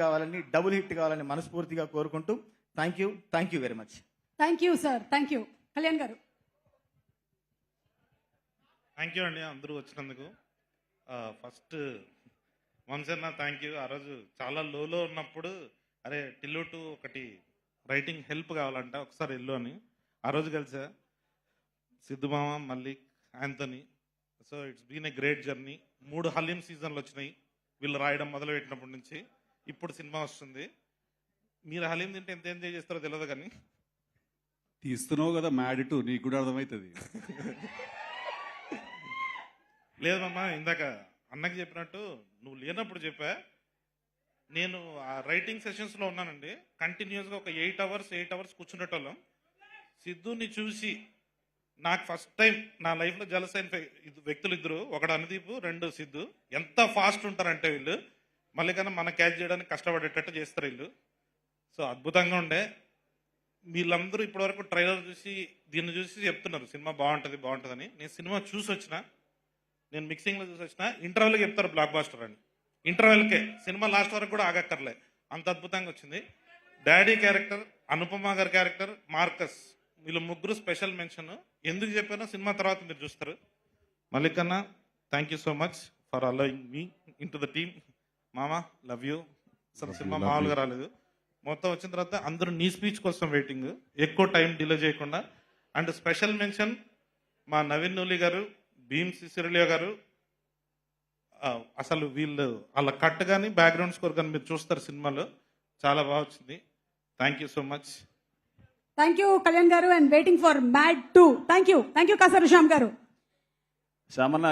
కావాలని, double hit కావాలని మనస్ఫూర్తిగా కోరుకుంటూ thank you very much. Thank you sir, thank you. Kalyan garu. Thank you అండి అందరూ వచ్చినందుకు. ఫస్ట్ వంశన్న థ్యాంక్ యూ. ఆ రోజు చాలా లోలో ఉన్నప్పుడు అరే టిల్లు టు ఒకటి రైటింగ్ హెల్ప్ కావాలంట ఒకసారి వెళ్ళు అని ఆ రోజు కలిసా. సిద్ధుమామ, Mallik, Anthony. So it's been a great journey. 3 haleem సీజన్లు వచ్చినాయి వీళ్ళు రాయడం మొదలుపెట్టినప్పటి నుంచి. ఇప్పుడు సినిమా వస్తుంది. మీరు హలీం తింటే ఎంత ఎంజాయ్ చేస్తారో తెలియదు కానీ తీస్తున్నావు కదా మ్యాడ్ టు, నీకు కూడా అర్థమవుతుంది. లేదమ్మా, ఇందాక అన్నకి చెప్పినట్టు నువ్వు లేనప్పుడు చెప్పా. నేను ఆ రైటింగ్ సెషన్స్లో ఉన్నానండి. కంటిన్యూస్గా ఒక 8 అవర్స్ కూర్చునేటోళ్ళం. సిద్ధుని చూసి నాకు ఫస్ట్ టైం నా లైఫ్లో జలస్ అయిన వ్యక్తులు ఇద్దరు, ఒకడు అనుదీప్, 2 సిద్ధు. ఎంత ఫాస్ట్ ఉంటారంటే వీళ్ళు, మళ్ళీ కన్నా మన క్యాచ్ చేయడానికి కష్టపడేటట్టు చేస్తారు వీళ్ళు. సో అద్భుతంగా ఉండే. వీళ్ళందరూ ఇప్పటివరకు ట్రైలర్ చూసి దీన్ని చూసి చెప్తున్నారు సినిమా బాగుంటుందని. నేను సినిమా చూసి వచ్చిన, నేను మిక్సింగ్లో చూసి వచ్చిన. ఇంటర్వెల్కి చెప్తారు బ్లాక్ బాస్టర్ అని, ఇంటర్వెల్కే. సినిమా లాస్ట్ వరకు కూడా ఆగక్కర్లే, అంత అద్భుతంగా వచ్చింది. డాడీ క్యారెక్టర్, అనుపమ గారి క్యారెక్టర్, మార్కస్, వీళ్ళు ముగ్గురు స్పెషల్ మెన్షన్. ఎందుకు చెప్పానో సినిమా తర్వాత మీరు చూస్తారు. మల్లికన్న thank you so much for allowing me in to the team. మామా లవ్ యూ. అసలు సినిమా మామూలుగా రాలేదు. మొత్తం వచ్చిన తర్వాత అందరూ నీ స్పీచ్ కోసం వెయిటింగ్, ఎక్కువ టైం డిలే చేయకుండా. అండ్ స్పెషల్ మెన్షన్ మా నవీన్ నూలి గారు, భీమ్ సిసిరియా గారు. అసలు వీళ్ళు వాళ్ళ కట్ కానీ బ్యాక్గ్రౌండ్ స్కోర్ కానీ మీరు చూస్తారు సినిమాలో, చాలా బాగా వచ్చింది. Thank you so much. Thank you Kalyan garu. And waiting for Mad 2. Thank you Kasar Shyam garu. శ్యామన్న